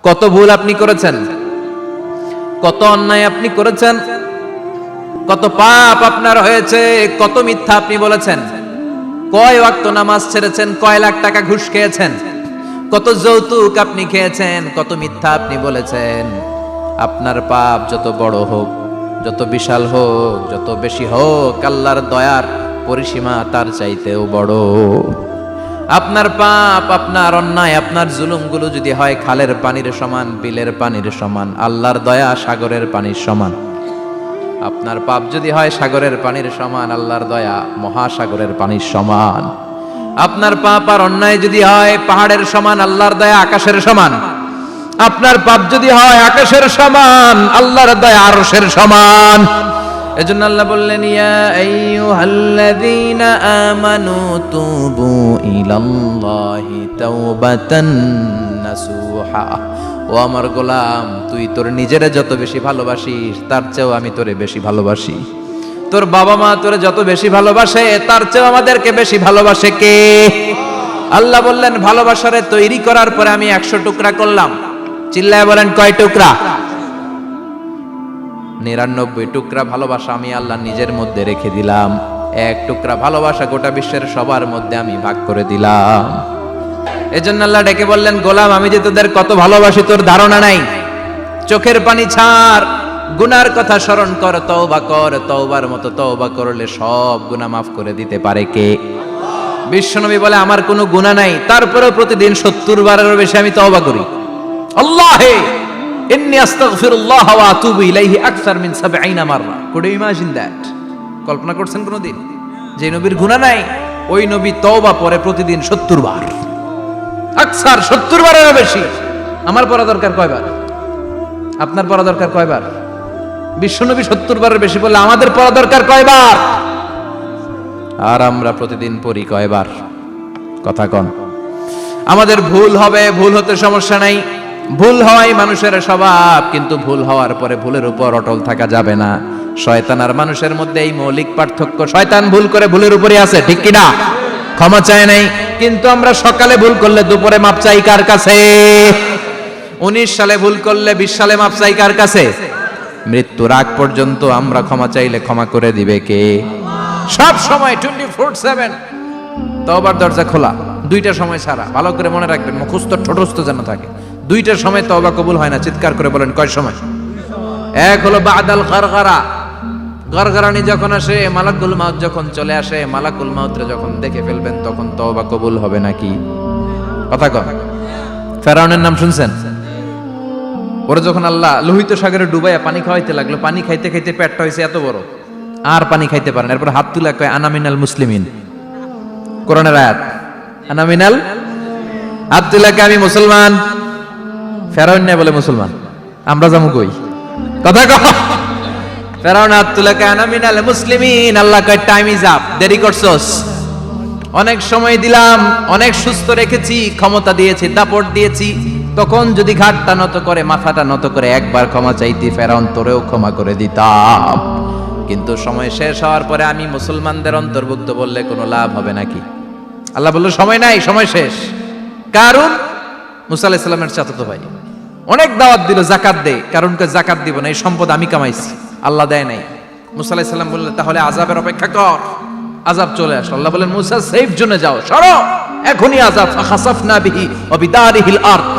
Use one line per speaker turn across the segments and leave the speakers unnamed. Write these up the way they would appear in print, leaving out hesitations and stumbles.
কত ভুল আপনি করেছেন, কত অন্যায় আপনি করেছেন, কত পাপ আপনার হয়েছে, কত মিথ্যা আপনি বলেছেন, কয় ওয়াক্ত নামাজ ছেড়েছেন, কয় লাখ টাকা ঘুষ খেয়েছেন, কত যৌতুক আপনি খেয়েছেন, কত মিথ্যা আপনি বলেছেন। আপনার পাপ যত বড় হোক, যত বিশাল হোক, যত বেশি হোক, আল্লাহর দয়ার পরিসীমা তার চাইতেও বড়। আপনার পাপ, আপনার অন্যায়, আপনার জুলুমগুলো যদি হয় খালের পানির সমান, বিলের পানির সমান, আল্লাহর দয়া সাগরের পানির সমান। আপনার পাপ যদি হয় সাগরের পানির সমান, আল্লাহর দয়া মহাসাগরের পানির সমান। আপনার পাপ আর অন্যায় যদি হয় পাহাড়ের সমান, আল্লাহর দয়া আকাশের সমান। আপনার পাপ যদি হয় আকাশের সমান, আল্লাহর দয়া আরশের সমান। এজন্য আল্লাহ বললেন, ইয়া আইয়ুহাল্লাযীনা আমানু তুবু ইলাল্লাহি তাওবাতান নাসুহা। ও আমার গোলাম, তুই তোর নিজেরে যত বেশি ভালোবাসিস তার চেয়েও আমি তোরে বেশি ভালোবাসি। তোর বাবা মা তোরে যত বেশি ভালোবাসে তার চেয়েও আমাদেরকে বেশি ভালোবাসে কে? আল্লাহ বললেন, ভালোবাসারে তৈরি করার পরে আমি 100 টুকরা করলাম। চিল্লায় বলেন, কয় টুকরা? 99 টুকরা ভালোবাসা আমি আল্লাহ নিজের মধ্যে রেখে দিলাম। 1 টুকরা ভালোবাসা গোটা বিশ্বের সবার মধ্যে আমি ভাগ করে দিলাম। এজন্য আল্লাহ ডেকে বললেন, গোলাম আমি যে তোদের কত ভালোবাসি তোর ধারণা নাই। চোখের পানি ছাড়, গুনার কথা স্মরণ কর, তওবা কর। তওবার মতো তওবা করলে সব গুনাহ মাফ করে দিতে পারে কে? বিশ্বনবী বলে, আমার কোনো গুনাহ নাই, তারপরেও প্রতিদিন 70 বারেরও বেশি আমি তওবা করি। আল্লাহে ইন্নী আস্তাগফিরুল্লাহ ওয়া আতুবু ইলাইহি আকসার মিন 70 মাররা। Could you imagine that? কল্পনা করছেন কোনদিন যে নবীর গুনাহ নাই, ওই নবী তওবা পড়ে প্রতিদিন 70 বার, আকসার 70 বারেরও বেশি। আমার পড়া দরকার কয়বার? আপনার পড়া দরকার কয়বার? বিশ্বনবী 70 বারের বেশি বললে আমাদের পড়া দরকার কয়বার? আর আমরা প্রতিদিন পড়ি কয়বার? কথা কন। আমাদের ভুল হবে, ভুল হতে সমস্যা নাই, ভুল হওয়াই মানুষের স্বভাব, কিন্তু ভুল হওয়ার পরে ভুলের উপর অটল থাকা যাবে না। শয়তান আর মানুষের মধ্যে এই মৌলিক পার্থক্য। শয়তান ভুল করে ভুলের উপরই আছে, ঠিক কিনা? ক্ষমা চায় নাই, কিন্তু আমরা সকালে ভুল করলে দুপুরে মাপ চাই কার কাছে? 19 সালে ভুল করলে 20 সালে মাপ চাই কার কাছে? মৃত্যুর আগ পর্যন্ত আমরা ক্ষমা চাইলে ক্ষমা করে দিবে কে? সব সময় 24/7 তওবার দরজা খোলা, 2টা সময় ছাড়া। ভালো করে মনে রাখবেন, মুখস্থ ঠোঁটস্থ যেন থাকে। 2টার সময় তওবা কবুল হয় না। চিৎকার করে বলেন, কয় সময়? এক হলো বাদাল গারগারা, গারগারানি যখন আসে, মালাকুল মাউত যখন চলে আসে, মালাকুল মাউতরে যখন দেখে ফেলবেন তখন তওবা কবুল হবে নাকি? কথা কন। ফেরাউনের নাম শুনছেন? ওরা যখন আল্লাহ লোহিত সাগরে ডুবাইয়া পানি খাওয়াইতে লাগলো, পানি খাইতে খাইতে পেটটা হয়েছে এত বড়, আর পানি খাইতে পারেন। এরপর হাত তুলে কয়, আনা মিনাল মুসলিমিন। কোরআনের আয়াত, আনা মিনাল, হাত তুলে কয়, আমি মুসলমান। ফেরাউন না বলে মুসলমান, আমরা যাবো কই? কথা কও। ফেরাউন হাত তুলে কয়, আনা মিনাল মুসলিমিন। আল্লাহ কয়, টাইম ইজ আপ, দেরি করছস। অনেক সময় দিলাম, অনেক সুস্থ রেখেছি, ক্ষমতা দিয়েছি, দাপট দিয়েছি, তখন যদি ঘাটটা নত করে, মাথাটা নত করে একবার ক্ষমা চাইতি, ফেরাউন তোরেও ক্ষমা করে দিতাম। কিন্তু সময় শেষ হওয়ার পরে আমি মুসলমানদের অন্তর্ভুক্ত বললে কোনো লাভ হবে নাকি? আল্লাহ বলল, সময় নাই, সময় শেষ। কারণ মুসা আলাইহিস সালামের চাচাতো ভাই অনেক দাওয়াত দিল, যাকাত দে। কারণকে যাকাত দিব না, এই সম্পদ আমি কামাইছি, আল্লাহ দেয় নাই। মুসা আলাইহিস সালাম বললেন, তাহলে আযাবের অপেক্ষা কর। আযাব চলে আসলো। আল্লাহ বলেন, মুসা সেফ জোনে যাও, সরো, এখনই আযাব। ফাখাসাফনা বিহি ওয়া বিদারিহিল আরদ।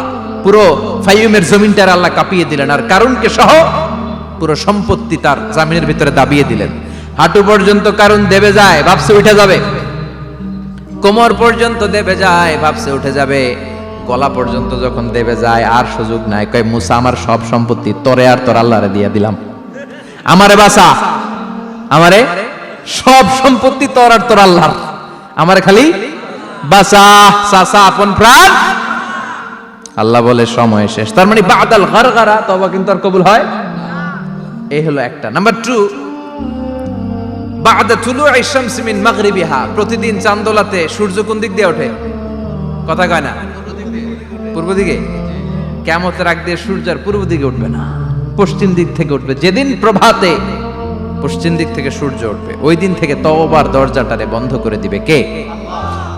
পুরো ফাইয়ুমের জমিনটার আল্লাহ কাঁপিয়ে দিলেন, আর কারণকে সহ পুরো সম্পত্তি তার জামিনের ভিতরে দাবিয়ে দিলেন। হাঁটু পর্যন্ত কারণ দেবে যায়, ভাবছে উঠে যাবে। কোমর পর্যন্ত দেবে যায়, ভাবছে উঠে যাবে। গলা পর্যন্ত যখন দেবে যায়, আর সুযোগ নাই। কয়, মুসা আমার সব সম্পত্তি তোরে আর তোর আল্লাহরে দিয়ে দিলাম, আমারে বাঁচা, আমারে সব সম্পত্তি তোর আর তোর আল্লাহর, আমারে খালি বাঁচা, চাচা আপন প্রাণ। আল্লাহ বলে, সময় শেষ। তার মানে বাদাল গারগারা, তওবা কিন্তু আর কবুল হয়। এই হলো একটা। নাম্বার 2, বাদা তুলুই শামসি মিন মাগরিবিহা। প্রতিদিন চাঁদোলাতে সূর্য কোন দিক দিয়ে ওঠে? কথা কয় না? পূর্ব দিকে। কিয়ামতের আগ দিয়ে সূর্য আর পূর্ব দিকে উঠবে না, পশ্চিম দিক থেকে উঠবে। যেদিন প্রভাতে পশ্চিম দিক থেকে সূর্য উঠবে, ওই দিন থেকে তওবার দরজাটারে বন্ধ করে দিবে কে?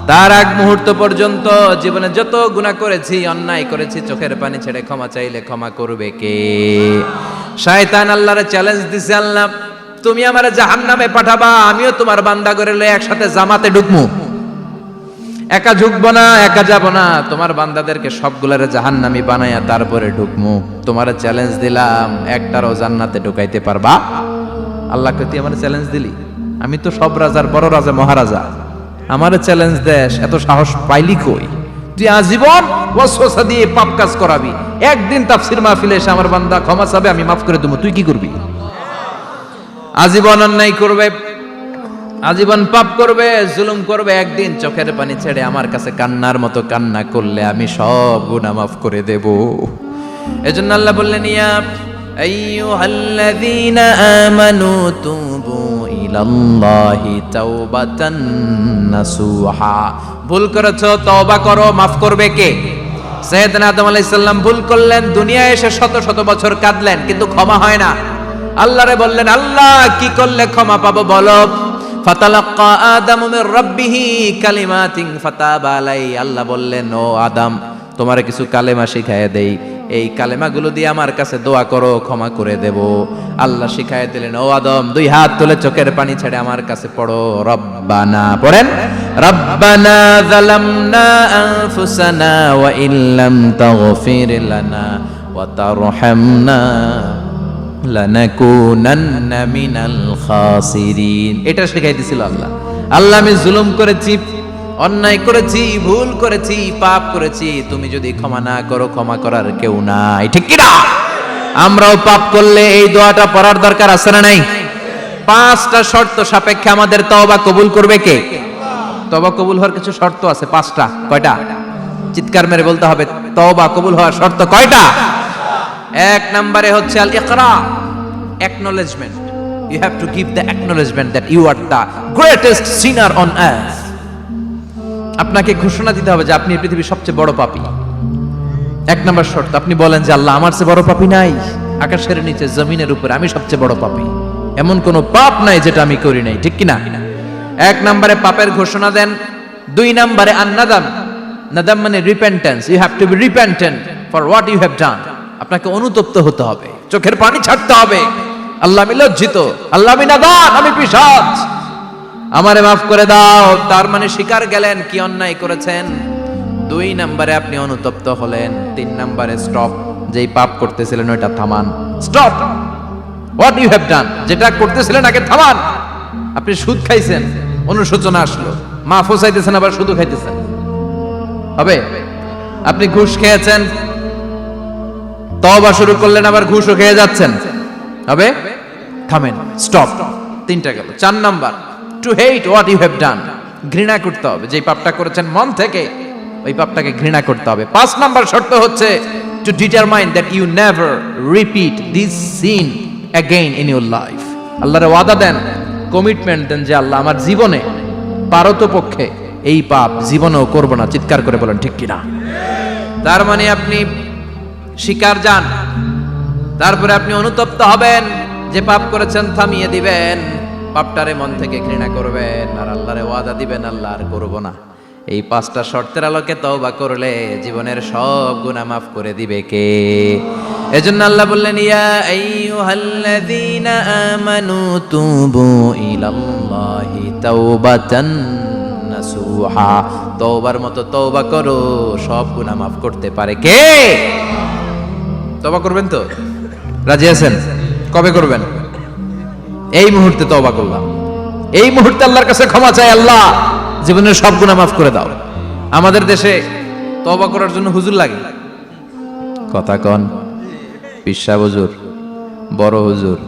তার আগ মুহূর্ত পর্যন্ত জীবনে যত গুনাহ করেছি, অন্যায় করেছি, চোখের পানি ছেড়ে ক্ষমা চাইলে ক্ষমা করবে কে? শয়তান আল্লাহরে চ্যালেঞ্জ দিছে, আল্লাহ তুমি আমারে জাহান্নামে পাঠাবা, আমিও তোমার বান্দা করে লয়ে একসাথে জামাতে ঢুকমু। একা ঢুকবো না, একা যাব না, তোমার বান্দাদেরকে সবগুলারে জাহান্নামী বানায়া তারপরে ঢুকমু। তোমারে চ্যালেঞ্জ দিলাম, একটারও জান্নাতে ঢুকাইতে পারবা? আল্লাহকে তুই আমার চ্যালেঞ্জ দিলি? আমি তো সব রাজার বড় রাজা, মহারাজা, আমারে চ্যালেঞ্জ দেশ, এত সাহস পাইলি কই? তুই আজীবন ওয়াসওয়াসা দিয়ে পাপ কাজ করাবি, একদিন তাফসীর মাহফিলে এসে আমার বান্দা ক্ষমা চাবে, আমি মাফ করে দেবো, তুই কি করবি? আজীবন অন্যায় করবে, আজীবন পাপ করবে, জুলুম করবে, একদিন চোখের পানি ছেড়ে আমার কাছে কান্নার মতো কান্না করলে আমি সব গুনাহ মাফ করে দেব। এজন্য আল্লাহ বললেন, ইয়া আইয়ুহাল্লাযীনা আমানু তুবু ইলাল্লাহি তাওবাতান নাসুহা। ভুল করেছো, তওবা করো, মাফ করবে কে? সাইয়েদনা আদম আলাইহিস সালাম ভুল করলেন, দুনিয়ায় এসে শত শত বছর কাঁদলেন, কিন্তু ক্ষমা হয় না। আল্লাহরে বললেন, আল্লাহ কি করলে ক্ষমা পাবো বলো? ফাতালাক্কা আদামু মির রাব্বিহি কালিমাতিন ফাতাবা আলাইহি। আল্লাহ বললেন, ও আদম, তোমারে কিছু কালেমা শিখায়ে দেই, এই কালেমাগুলো দিয়ে আমার কাছে দোয়া করো, ক্ষমা করে দেব। আল্লাহ শিখায়ে দিলেন, ও আদম, দুই হাত তুলে চোখের পানি ছেড়ে আমার কাছে পড়ো, রব্বানা, পড়েন, রব্বানা যালামনা আনফুসানা ওয়া ইল্লাম তাগফির লানা ওয়া তারহামনা লানাকুনান্না মিনাল খাসিরিন। এটা শিখাই দিছিল আল্লাহ। আল্লাহ, আমি জুলুম করেছি, অন্যায় করেছি, ভুল করেছি, পাপ করেছি, তুমি যদি ক্ষমা না করো, ক্ষমা করার কেউ নাই, ঠিক কি না? আমরাও পাপ করলে এই দোয়াটা পড়ার দরকার আছে না নাই? 5টা শর্ত সাপেক্ষে আমাদের তওবা কবুল করবে কে? তওবা কবুল হওয়ার কিছু শর্ত আছে, 5টা। কয়টা? চিৎকার মেরে বলতে হবে, তওবা কবুল হওয়ার শর্ত কয়টা? 1 নম্বরে হচ্ছে আল ইকরা, acknowledgement. You have to give the acknowledgement that you are the greatest sinner on earth. আপনাকে ঘোষণা দিতে হবে যে আপনি এই পৃথিবীর সবচেয়ে বড় পাপী। 1 নম্বর শর্ত, আপনি বলেন যে আল্লাহ, আমার চেয়ে বড় পাপী নাই, আকাশের নিচে জমিনের উপরে আমি সবচেয়ে বড় পাপী, এমন কোন পাপ নাই যেটা আমি করি নাই, ঠিক কি না? 1 নম্বরে পাপের ঘোষণা দেন। 2 নম্বরে আন-নাদাম, নাদাম মানে repentance. You have to be repentant for what you have done. আপনাকে অনুতপ্ত হতে হবে, চোখের পানি ছাড়তে হবে, আল্লাহ আমি লজ্জিত, আল্লাহ আমি নাদান, আমি পিশাচ, আমারে মাফ করে দাও। তার মানে স্বীকার গেলেন কি অন্যায় করেছেন। 2 নম্বরে আপনি অনুতপ্ত হলেন। 3 নম্বরে স্টপ, যেই পাপ করতেছিলেন ওইটা থামান, stop what you have done, যেটা করতেছিলেন আগে থামান। আপনি সুদ খাইছেন, অনুশোচনা আসলো, মাফও চাইতেছেন, আবার সুদও খাইতেছেন, হবে? আপনি ঘুষ খেয়েছেন, তওবা শুরু করলেন, আবার ঘুষও খেয়ে যাচ্ছেন, হবে? থামেন, স্টপ। 3টা গেল। 4 নাম্বার, to hate what you have done, ঘৃণা করতে হবে, যে পাপটা করেছেন মন থেকে ওই পাপটাকে ঘৃণা করতে হবে। 5 নাম্বার শর্ত হচ্ছে to determine that you never repeat this sin again in your life. আল্লাহর ওয়াদা দেন, কমিটমেন্ট দেন যে আল্লাহ আমার জীবনে পারতপক্ষে এই পাপ জীবনেও করব না। চিৎকার করে বলেন ঠিক কিনা? তার মানে আপনি স্বীকার যান, তারপরে আপনি অনুতপ্ত হবেন, যে পাপ করেছেন থামিয়ে দিবেন, পাপটারে মন থেকে ঘৃণা করবেন, আর আল্লাহরে ওয়াদা দিবেন আল্লাহ আর করব না। এই 5টা শর্তের আলোকে তওবা করলে জীবনের সব গুনাহ মাফ করে দিবে কে? এজন্য আল্লাহ বললেন, ইয়া আইয়ুহাল্লাযীনা আমানু তুবু ইলাল্লাহি তাওবাতান নাসুহা। তওবার মতো তওবা করো, সব গুনাহ মাফ করতে পারে কে? তওবা করবেন তো? রাজি আছেন? কবে করবেন? এই মুহূর্তে তওবা করলাম, এই মুহূর্তে আল্লাহর কাছে ক্ষমা চাই, আল্লাহ জীবনের সব গুনাহ মাফ করে দাও। আমাদের দেশে তওবা করার জন্য হুজুর লাগে, কথা কন, পিসা হুজুর, বড় হুজুর,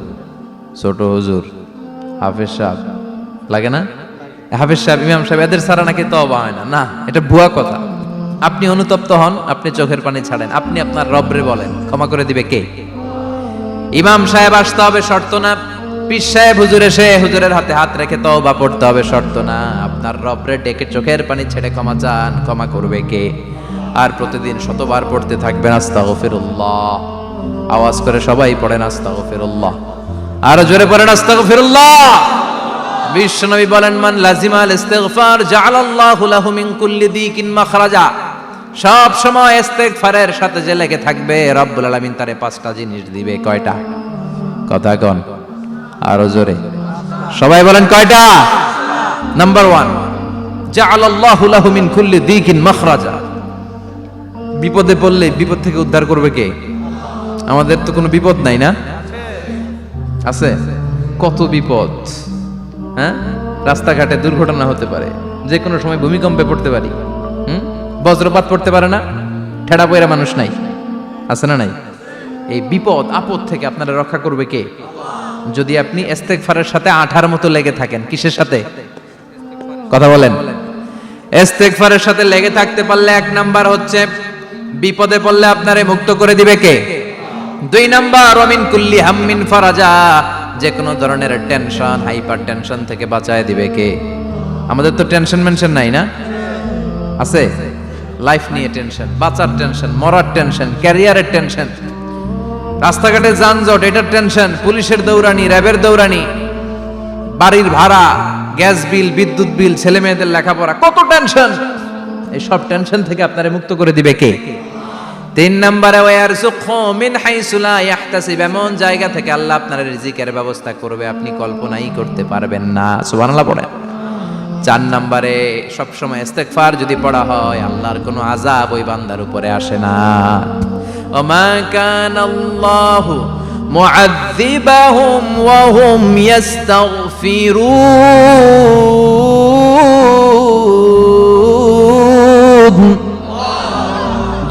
ছোট হুজুর, হাফেজ সাহেব লাগে না? হাফেজ সাহেব, ইমাম সাহেব, এদের ছাড়া নাকি তওবা হয় না। না, এটা ভুয়া কথা। আপনি অনুতপ্ত হন, আপনি চোখের পানি ছাড়েন, আপনি আপনার রবরে বলেন, ক্ষমা করে দিবে কে? ইমাম সাহেব আসতে হবে শর্ত না, পীর সাহেব হুজুর এসে হুজুরের হাতে হাত রেখে তওবা পড়তে হবে শর্ত না। আপনার রবরে ডেকে চোখের পানি ছেড়ে ক্ষমা চান, ক্ষমা করবে কে? আর প্রতিদিন শতবার পড়তে থাকবেন আস্তাগফিরুল্লাহ। আওয়াজ করে সবাই পড়েন আস্তাগফিরুল্লাহ, আরো জোরে পড়েন আস্তাগফিরুল্লাহ। বিশ্বনবী বলেন, মান লাজিমাল ইস্তিগফার জাআলাল্লাহু লাহু মিন কুল্লি দিকিন মাখরাজা। সব সময় ইস্তিগফারের সাথে যে লেগে থাকবে, রব্বুল আলামিন তারে 5টা জিনিস দিবে। কয়টা? কথা কোন, আরো জোরে সবাই বলেন কয়টা? নাম্বার 1, জাআলাল্লাহু লাহু মিন কুল্লি দিকিন মাখরাজা। বিপদে পড়লে বিপদ থেকে উদ্ধার করবে কে? আমাদের তো কোনো বিপদ নাই না? আছে? কত বিপদ, হ্যাঁ? রাস্তাঘাটে দুর্ঘটনা হতে পারে, যে কোনো সময় ভূমিকম্পে পড়তে পারি, বজ্রপাত পড়তে পারে না, ঠেড়া পয়রা মানুষ নাই, আছে না নাই? এই বিপদ আপদ থেকে আপনারা রক্ষা করবে কে? যদি আপনি ইস্তিগফারের সাথে আঠার মতো লেগে থাকেন। কিসের সাথে? কথা বলেন। ইস্তিগফারের সাথে লেগে থাকতে পারলে 1 নাম্বার হচ্ছে বিপদে পড়লে আপনারে মুক্ত করে দিবে কে? 2 নাম্বার ওমিন কুল্লি হাম্মিন ফারাজা, যে কোনো ধরনের টেনশন, হাইপার টেনশন থেকে বাঁচায় দিবে কে? আমাদের তো টেনশন মেনশন নাই না? আছে? লাইফ নিয়ে টেনশন, বাঁচার টেনশন, মরার টেনশন, ক্যারিয়ারের টেনশন, রাস্তাঘাটে যানজট এটার টেনশন, পুলিশের দৌড়ানি, র্যাবের দৌড়ানি, বাড়ির ভাড়া, গ্যাস বিল, বিদ্যুৎ বিল, ছেলে মেয়েদের লেখাপড়া, কত টেনশন। এই সব টেনশন থেকে আপনারে মুক্ত করে দিবে কে? 3 নম্বরে ওয়ারযুকহু মিন হাইসু লা ইয়াহতাসিব, এমন জায়গা থেকে আল্লাহ আপনার রিজিকের ব্যবস্থা করবে আপনি কল্পনাই করতে পারবেন না। সুবহানাল্লাহ পড়েন। 4 নম্বরে সবসময় ইস্তিগফার যদি পড়া হয়, আল্লাহর কোনো আযাব ওই বান্দার উপরে আসে না। ওমা কানাল্লাহু মুআযযিবাহুম ওয়া হুম ইস্তাগফিরুন,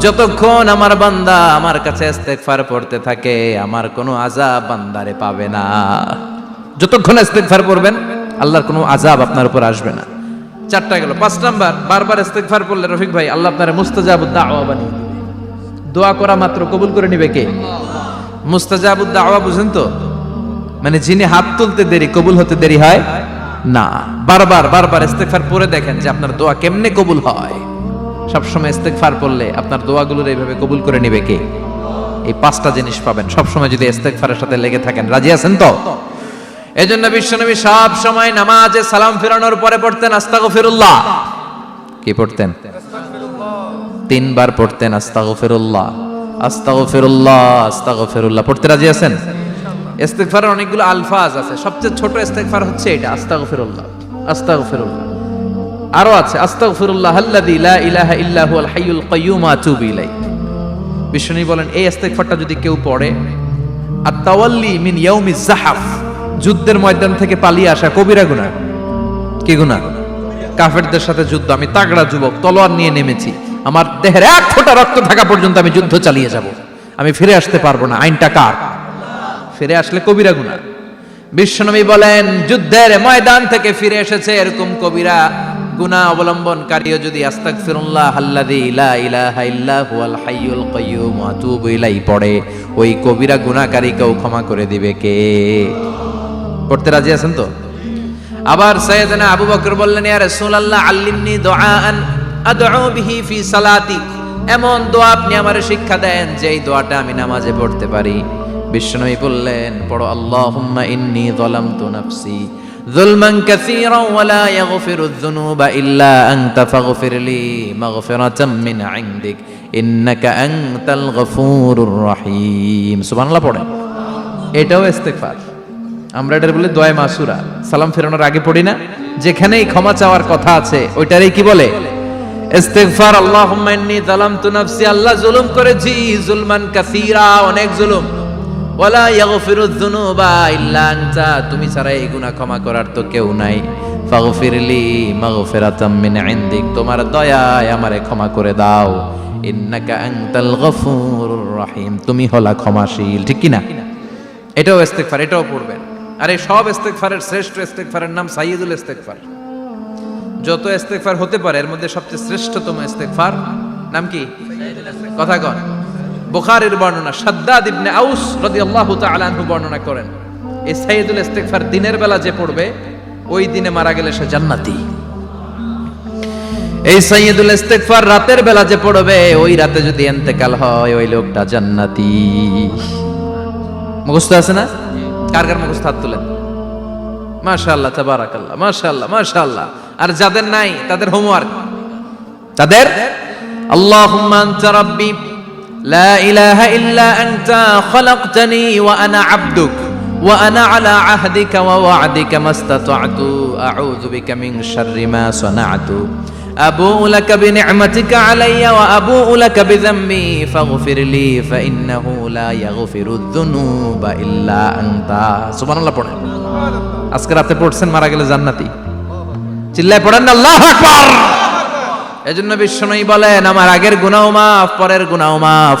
যতক্ষণ আমার বান্দা আমার কাছে ইস্তিগফার পড়তে থাকে, আমার কোনো আযাব বান্দারে পাবে না। যতক্ষণ ইস্তিগফার পড়বেন, আল্লাহর কোনো আযাব আপনার উপর আসবে না। 4টা গেল। 5 নাম্বার, বারবার ইস্তিগফার পড়লে রফিক ভাই আল্লাহ আপনারে মুস্তাজাবুদ দাওয়া বানিয়ে দিবে। দোয়া করা মাত্র কবুল করে নিবে কে? মুস্তাজাবুদ দাওয়া বুঝেন তো? মানে যিনি হাত তুলতে দেরি, কবুল হতে দেরি হয় না। বারবার ইস্তিগফার পড়ে দেখেন যে আপনার দোয়া কেমনে কবুল হয়। সবসময় ইস্তিগফার পড়লে আপনার দোয়াগুলোর এইভাবে কবুল করে নিবে কে? এই 5টা জিনিস পাবেন সবসময় যদি ইস্তিগফারের সাথে লেগে থাকেন। রাজি আছেন তো? এজন্য বিশ্বনবী সব সময় নামাজে সালাম ফিরানোর পরে পড়তেন আস্তাগফিরুল্লাহ। কি পড়তেন? 3 বার পড়তেন আস্তাগফিরুল্লাহ, আস্তাগফিরুল্লাহ, আস্তাগফিরুল্লাহ। পড়তে রাজি আছেন? ইস্তিগফারের অনেকগুলো আলফাজ আছে, সবচেয়ে ছোট ইস্তিগফার হচ্ছে এটা, আস্তাগফিরুল্লাহ, আস্তাগফিরুল্লাহ। আরো আছে আস্তাগফিরুল্লাহ আল্লাযী লা ইলাহা ইল্লা হুয়াল হাইয়ুল কাইয়্যুম আতুবু ইলাইহি। বিশ্বনবী বলেন এই ইস্তিগফারটা যদি কেউ পড়ে, আত-তাওয়াল্লি মিন ইয়াউমিজ যাহাফ, যুদ্ধের ময়দান থেকে পালিয়ে আসা কবিরা গুনাহ। কি গুনাহ? কাফেরদের সাথে যুদ্ধ, আমি তাগড়া যুবক, তলোয়ার নিয়ে নেমেছি, আমার দেহের 1 ফোঁটা রক্ত থাকা পর্যন্ত আমি যুদ্ধ চালিয়ে যাব, আমি ফিরে আসতে পারবো না। আইনটা কার? ফিরে আসলে কবিরা গুনাহ। বিশ্বনবী বলেন যুদ্ধের ময়দান থেকে ফিরে এসেছে এরকম কবিরা গুনাহ অবলম্বনকারীও যদি আস্তাগফিরুল্লাহ আল্লাযী লা ইলাহা ইল্লা হুয়াল হাইয়ুল কাইয়্যুম আতুবু ইলাইহি পড়ে, ওই কবিরা গুনাহকারীকেও ক্ষমা করে দিবে কে? পড়তে রাজি আছেন তো? আবার সাইয়েদনা আবু বকর বললেন, ইয়া রাসূলুল্লাহ আল্লিমনি দুআআন আদউ বিহি ফি সালাতি, এমন দোয়া আপনি আমারে শিক্ষা দেন যে এই দোয়াটা আমি নামাজে পড়তে পারি। বিশ্বনবী বললেন পড়ো, আল্লাহুম্মা ইন্নী যালামতু নাফসি যুলমান কাসীরান ওয়া লা ইয়াগফিরুয যুনুবা ইল্লা আনতা ফাগফিরলি মাগফিরাতাম মিন ইনদিক ইন্নাকা আনতাল গফুরুর রহিম। সুবহানাল্লাহ পড়েন। এটাও ইস্তিগফার। আমরা এটার বলে দোয়া মাসুরা, সালাম ফেরানোর আগে পড়ি না? যেখানেই ক্ষমা চাওয়ার কথা আছে ওইটারই কি বলে? ইস্তিগফার। আল্লাহুম্মা ইন্নী যালামতু নাফসি, আল্লাহ জুলুম করেছি, যুলমান কাসীরা, অনেক জুলুম, ওয়ালা ইয়াগফিরুয যুনুবা ইল্লা আনতা, তুমি ছাড়া এই গুনাহ ক্ষমা করার তো কেউ নাই। ফাগফিরলি মাগফিরাতাম মিন ইনদিক, তোমার দয়ায় আমারে ক্ষমা করে দাও। ইন্নাকা আনতাল গফুরুর রহিম, তুমি হলা ক্ষমাশীল। ঠিক কি না? এটাও ইস্তিগফার, এটাও পড়বেন। আর এই সব ইস্তিগফারের শ্রেষ্ঠ ইস্তিগফারের নাম সাইয়্যিদুল ইস্তিগফার। যত ইস্তিগফার হতে পারে এর মধ্যে সবচেয়ে শ্রেষ্ঠতম ইস্তিগফার নাম কি? কথা কন। বুখারীর বর্ণনা, শাদ্দাদ ইবনে আউস রাদিয়াল্লাহু তাআলা আনহু বর্ণনা করেন, এই সাইয়্যিদুল ইস্তিগফার দিনের বেলা যে পড়বে ওই দিনে মারা গেলে সে জান্নাতি। এই সাইয়্যিদুল ইস্তিগফার রাতের বেলা যে পড়বে ওই রাতে যদি ইন্তেকাল হয় ওই লোকটা জান্নাতি। মুখস্থ আছে না? কার কার মুখস্থ? হাত তুলেন। মাশাআল্লাহ, তাবারাকাল্লাহ, মাশাআল্লাহ, মাশাআল্লাহ। আর যাদের নাই তাদের হোমওয়ার্ক, তাদের আল্লাহুম্মা আনতা রাব্বি লা ইলাহা ইল্লা আনতা খালাকতানি ওয়া আনা আবদুক ওয়া আনা আলা আহদিকা ওয়া ওয়া'দিকা মাস্তাতা'তু আউযু বিকা মিন শাররি মা সানা'তু আবুউ লাকা বিনি'মাতিকা আলাইয়া ওয়া আবুউ লাকা বিযামবি ফাগফিরলি ফাইন্নাহু লা ইয়াগফিরুয যুনুবা ইল্লা আনতা। সুবহানাল্লাহ পড়েন। আজকে রাতে পড়ছেন, মারা গেলে জান্নাতি। চিল্লায় পড়েন না আল্লাহু আকবার। এজন্য বিশ্বনবী বলেন, আমার আগের গুনাহ মাফ, পরের গুনাহ মাফ,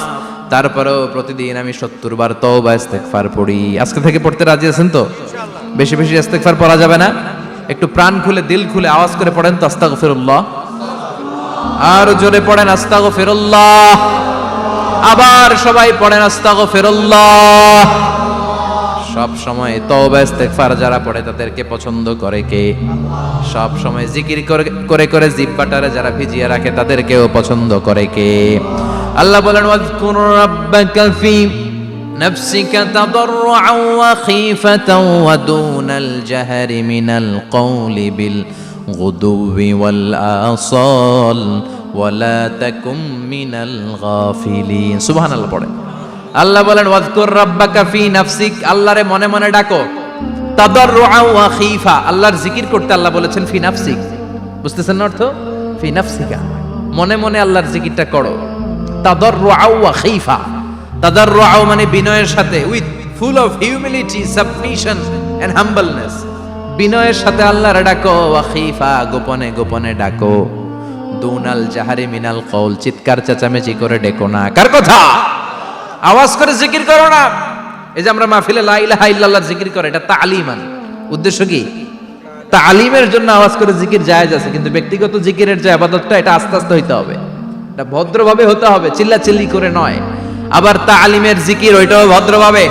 তারপরেও প্রতিদিন আমি 70 বার তওবা ইস্তেগফার পড়ি। আজকে থেকে পড়তে রাজি আছেন তো? বেশি বেশি ইস্তেগফার পড়া যাবে না? একটু প্রাণ খুলে, দিল খুলে আওয়াজ করে পড়েন তো আস্তাগফিরুল্লাহ। আর জোরে পড়েন আস্তাগফিরুল্লাহ। আবার সবাই পড়েন আস্তাগফিরুল্লাহ। সব সময় তওবা ইস্তেগফার যারা পড়ে তাদেরকে পছন্দ করে কে? সব সময় জিকির করে করে জিহ্বাটারে যারা ভিজিয়ে রাখে তাদেরকেও পছন্দ করে কে? আল্লাহ বলেন, ওয়াজকুর রাব্বাকা ফি নাফসিকা তাদাররুআন ওয়া খীফাতান ওয়া দুনাল জাহরি মিনাল কওলি বিল গুদুবি ওয়াল আসাল ওয়া লা তাকুম মিনাল গাফিলিন। সুবহানাল্লাহ পড়ে। আল্লাহ বলেন, ওয়াজকুর রাব্বাকা ফি নাফসিক, আল্লাহরে মনে মনে ডাকো। তাদাররুআন ওয়া খীফা, আল্লাহর জিকির করতে আল্লাহ বলেছেন ফি নাফসিক। বুঝতেছেন না অর্থ? ফি নাফসিকা, মনে মনে আল্লাহর জিকিরটা করো। তাদাররুআন ওয়া খীফা, তাদাররুআন মানে বিনয়ের সাথে, with full of humility, submission and humbleness. বিনয়ের সাথে আল্লাহরে ডাকো। ওয়া খীফা, গোপনে গোপনে ডাকো। দুনাল জাহারি মিনাল কওল, চিৎকার চেঁচামেচি করে ডেকো না। কার কথা? আওয়াজ করে জিকির করো না। এই যে আমরা মাহফিলে লা ইলাহা ইল্লাল্লাহ জিকির করে, এটা তালিমান। উদ্দেশ্য কি? তালিমের জন্য আওয়াজ করে জিকির জায়েজ আছে, কিন্তু ব্যক্তিগত জিকিরের যে ইবাদতটা, এটা আস্তে আস্তে হইতে হবে, এটা ভদ্রভাবে হতে হবে, চিল্লাচিল্লি করে নয়। আবার তালিমের জিকির ওইটাও ভদ্রভাবে।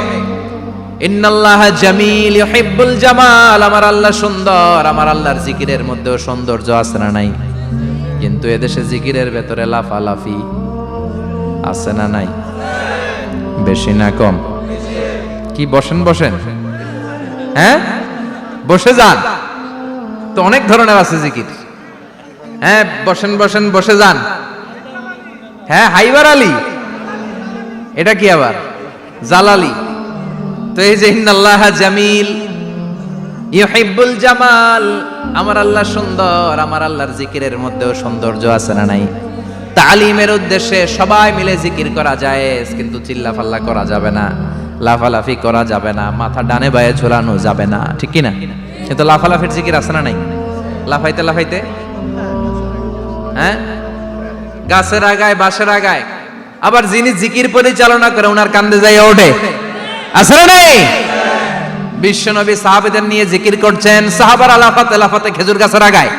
ইন্নাল্লাহা জামিল ইউহিব্বুল জামাল, আমার আল্লাহ সুন্দর, আমার আল্লাহর জিকিরের মধ্যেও সৌন্দর্য আছে না নাই? কিন্তু এদেশে জিকিরের ভেতরে লাফালাফি আছে না নাই? বেশি না কম? কি বসেন বসেন, হ্যাঁ বসে যান তো, অনেক ধরনের আছে জিকির। হ্যাঁ বসেন বসেন, বসে যান। হ্যাঁ হাইবার আলী, এটা কি আবার জালালি? তো এই যে ইন্নাল্লাহা জামিল ইউহিব্বুল জামাল, আমার আল্লাহ সুন্দর, আমার আল্লাহর জিকিরের মধ্যেও সৌন্দর্য আছে না নাই? তালিমের উদ্দেশ্যে সবাই মিলে জিকির করা যায়, কিন্তু চিল্লাফাল্লা করা যাবে না, লাফালাফি করা যাবে না, মাথা ডানে বায়ে ঝোলানো যাবে না, ঠিক কি না? কিন্তু লাফালাফির জিকির আছে না নাই? লাফাইতে লাফাইতে, হ্যাঁ গাছের আগায়, বাঁশের আগায়। আবার যিনি জিকির পরিচালনা করে ওনার কান্দে যাই ওঠে, আছে না নাই? বিশ্বনবী সাহাবাদের নিয়ে জিকির করছেন, সাহাবারা লাফাতে লাফাতে খেজুর গাছের আগায়।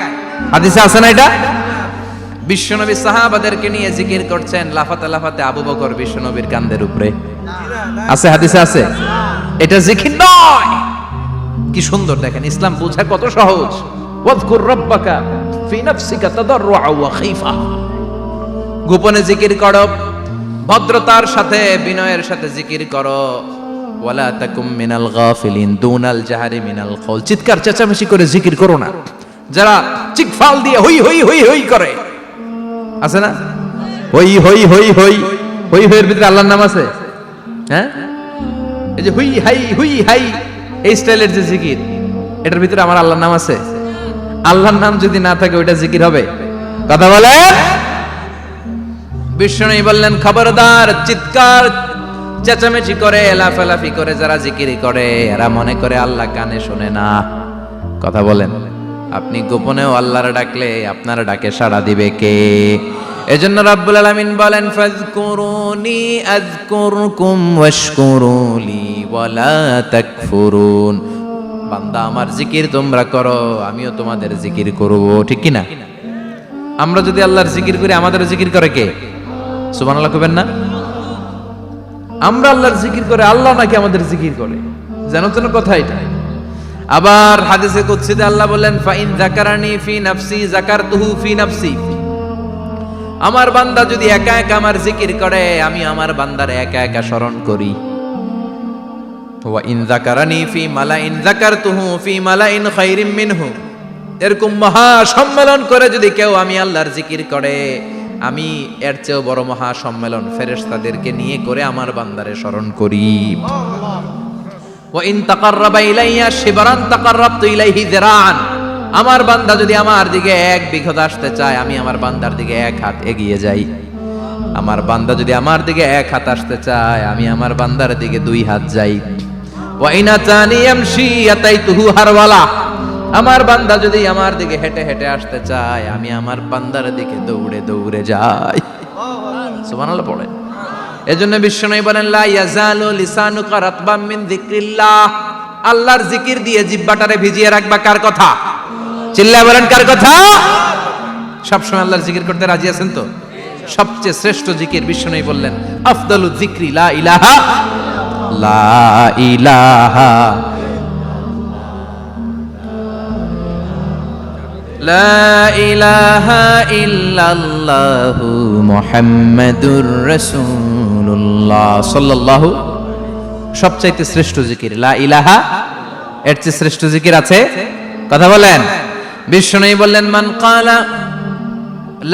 হাদিসে আছে না এটা? বিশ্বনবী সাহাবাদেরকে নিয়ে জিকির করছেন, লাফাতে লাফাতে আবু বকর বিশ্বনবীর কান্দের উপরে। আছে, হাদিসে আছে। এটা জিকির নয়। কি সুন্দর দেখেন, ইসলাম বোঝা কত সহজ। ওয়াজকুর রাব্বাকা ফি নাফসিকা তাদাররুআন ওয়া খীফা, গোপনে জিকির করো, ভদ্রতার সাথে, বিনয়ের সাথে জিকির করো। ওয়ালা তাকুম মিনাল গাফিলিন, দুনাল জাহারি মিনাল কওল, চিৎকার চেঁচামেচি করে জিকির করো না। যারা চিকফাল দিয়ে হই হই হই হই করে, আছে না? হই হই হই হই হই হইয়ের ভিতরে আল্লাহর নাম আছে। হ্যাঁ এই যে হুই হাই হুই হাই, এই স্টাইলের যে জিকির, এটার ভিতরে আমার আল্লাহর নাম আছে? আল্লাহর নাম যদি না থাকে ওইটা জিকির হবে? কথা বলে। বিষ্ণু বললেন, খবরদার, চিৎকার চেঁচামেচি করে, লাফালাফি করে যারা জিকিরি করে, এরা মনে করে আল্লাহ কানে শোনে না। কথা বলেন। আপনি গোপনেও আল্লাহর ডাকলে আপনার ডাকে সাড়া দিবে কে? এজন্য রাব্বুল আলামিন বলেন, ফাযকুরুনি আযকুরকুম ওয়াশকুরুলি ওয়ালা তাকফুরুন। বান্দা আমার জিকির তোমরা করো, আমিও তোমাদের জিকির করব, ঠিক কি না? আমরা যদি আল্লাহর জিকির করি, আমাদের জিকির করে কে? সুবহানাল্লাহ কইবেন না? আমরা আল্লাহর জিকির করে, আল্লাহ নাকি আমাদের জিকির করে? জানো তো না কথা এটা? আবার হাদিসে কুদসিতে আল্লাহ বলেন, ফাইন যাকারানি ফি নাফসি যাকারতুহু ফি নাফসি, আমার বান্দা যদি একা একা আমার জিকির করে, আমি আমার বান্দারে একা একা স্মরণ করি। ওয়া ইন যাকারানি ফি মালাইন যাকারতুহু ফি মালাইন খায়রিম মিনহু। এরকম মহা সম্মেলন করে যদি কেউ আমি আল্লাহর জিকির করে, আমি এর চেয়েও বড় মহা সম্মেলন ফেরেশতাদেরকে নিয়ে করে আমার বান্দারে স্মরণ করি। ওয়া ইন তাকাররাবা ইলাইয়া শিবরান তাকাররাবতু ইলাইহি যিরাআন। আমার বান্দা যদি আমার দিকে এক বিঘত আসতে চায়, আমি আমার বান্দার দিকে এক হাত এগিয়ে যাই। আমার বান্দা যদি আমার দিকে এক হাত আসতে চায়, আমি আমার বান্দার দিকে দুই হাত যাই। ওয়া ইন আতানি ইয়ামশি আতাইতুহু হারওয়ালা। আমার বান্দা যদি আমার দিকে হেঁটে হেঁটে আসতে চায়, আমি আমার বান্দার দিকে দৌড়ে দৌড়ে যাই। সুবহানাল্লাহ পড়েন। এজন্য বিশ্বনবী বলেন, লা ইয়াজালু লিসানুকা রাতবাম মিন যিকরিল্লাহ। আল্লাহর জিকির দিয়ে জিহ্বাটারে ভিজিয়ে রাখবা। কার কথা? চিল্লায় বলেন কার কথা? সবসময় আল্লাহর জিকির করতে রাজি আছেন তো? সবচেয়ে শ্রেষ্ঠ জিকির বিশ্বনবী বললেন, আফদালু যিকরি লা ইলাহা লা ইলাহা লা ইলাহা ইল্লাল্লাহু মুহাম্মাদুর রাসূলুল্লাহ সাল্লাল্লাহু। সবচাইতে শ্রেষ্ঠ জিকির লা ইলাহা। এর চেয়ে শ্রেষ্ঠ জিকির আছে? কথা বলেন। বিশ্বনবী বললেন, মান ক্বালা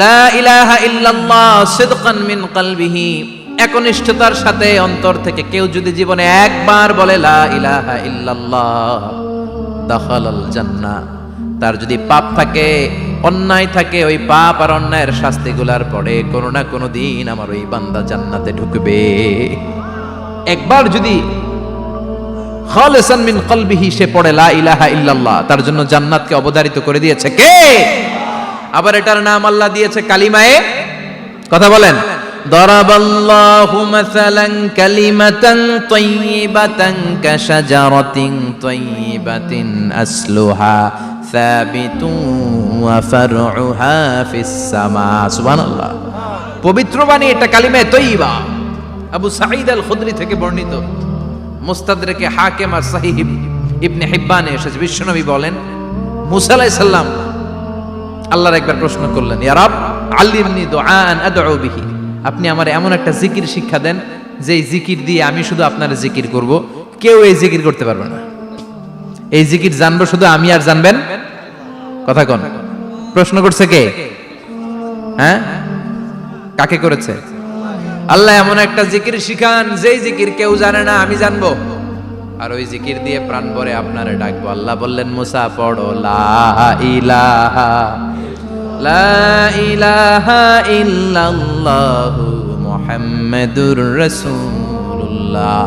লা ইলাহা ইল্লাল্লাহ সিদকান মিন কলবিহি। একনিষ্ঠতার সাথে অন্তর থেকে কেউ যদি জীবনে একবার বলে লা ইলাহা ইল্লাল্লাহ, দাখালাল জান্নাহ। তার যদি পাপ থাকে, অন্যায় থাকে, ওই পাপ আর অন্যায়ের শাস্তিগুলার পরে কোনো না কোনো দিন আমার ওই বান্দা জান্নাতে ঢুকবে। একবার যদি খালিসান মিন কলবিহি সে পড়ে লা ইলাহা ইল্লাল্লাহ, তার জন্য জান্নাতকে অবধারিত করে দিয়েছে কে? আবার এটার নাম আল্লাহ দিয়েছে কালিমায়ে। কথা বলেন। দরাবাল্লাহু মাসালান কালিমাতান তাইয়িবাতান কাশাজারাতিন তাইয়িবাতিন আসলুহা সাবিতুন ওয়া ফারউহা ফিস সামা। সুবহানাল্লাহ। পবিত্র বাণী এটা কালিমায়ে তাইয়িবা। আবু সাঈদ আল খুদরি থেকে বর্ণিত, মুস্তাদরাকে হাকিম আর সহিহ ইবনে হিব্বানে এসেছে। বিশ্বনবী বলেন, মুসা আলাইহিস সালাম আল্লাহর একবার প্রশ্ন করলেন, ইয়া রাব আল্লিমনি দুআআন আদউ বিহি। আপনি আমার এমন একটা জিকির শিক্ষা দেন যেই জিকির দিয়ে আমি শুধু আপনার জিকির করব, কেউ এই জিকির করতে পারবে না। এই জিকির জানবো শুধু আমি, আর জানবেন। কথা কোন? প্রশ্ন করছে কে? হ্যাঁ, কাকে করেছে? আল্লাহ এমন একটা জিকির শিখান যেই জিকির কেউ জানে না, আমি জানবো, আর ওই জিকির দিয়ে প্রাণ ভরে আপনারে ডাকবো। আল্লাহ বললেন, মুসা পড়ো লা ইলাহা লা ইলাহা ইল্লাল্লাহু মুহাম্মাদুর রাসূলুল্লাহ।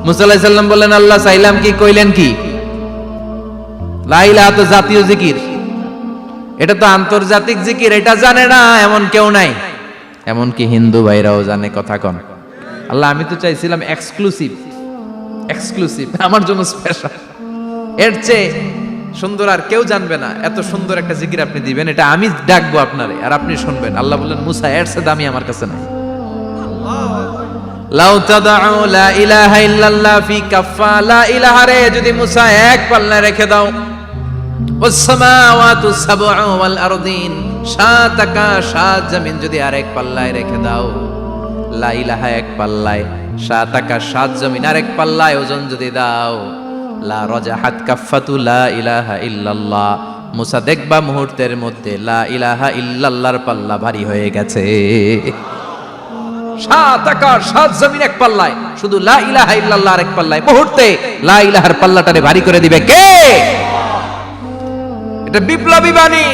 মুসা আলাইহিস সালাম বললেন, আল্লাহ চাইলাম কি, কইলেন কি? লা ইলাহা তো জাতীয় জিকির, এটা তো আন্তর্জাতিক জিকির, এটা জানে না এমন কেউ নাই। এমনকি হিন্দু ভাইরাও জানে। কথা কন। আল্লাহ আমি তো চাইছিলাম এক্সক্লুসিভ, আমার জন্য স্পেশাল। এর চেয়ে সুন্দর আর কেউ জানবে না। এত সুন্দর একটা জিকির আপনি দিবেন, এটা আমি ডাকবো আপনারে আর আপনি শুনবেন। আল্লাহ বললেন, মুসা এর চেয়ে দামি আমার কাছে নাই। লাউ তাদউ লা ইলাহা ইল্লাল্লাহ ফি কাফা। লা ইলাহা রে যদি মুসা এক পাল্লায় রেখে দাও, ওয়াস সামাওয়াতু সাবউ ওয়াল আরদিন, সাত আকাশ সাত জমিন যদি আরেক পাল্লায় রেখে দাও, লা ইলাহা এক পাল্লায়, সাত আকাশ সাত জমিন আরেক পাল্লায় ওজন যদি দাও, লা রাজাহাত কাফাতু লা ইলাহা ইল্লাল্লাহ। মুসা দেখবা মুহূর্তের মধ্যে লা ইলাহা ইল্লাল্লাহর পাল্লা ভারী হয়ে গেছে। সাত আকাশ সাত জমিন এক পাল্লায়, শুধু লা ইলাহা ইল্লাল্লাহ আরেক পাল্লায়, মুহূর্তে লা ইলাহার পাল্লাটারে ভারী করে দিবে কে? এটা বিপ্লবী বাণী।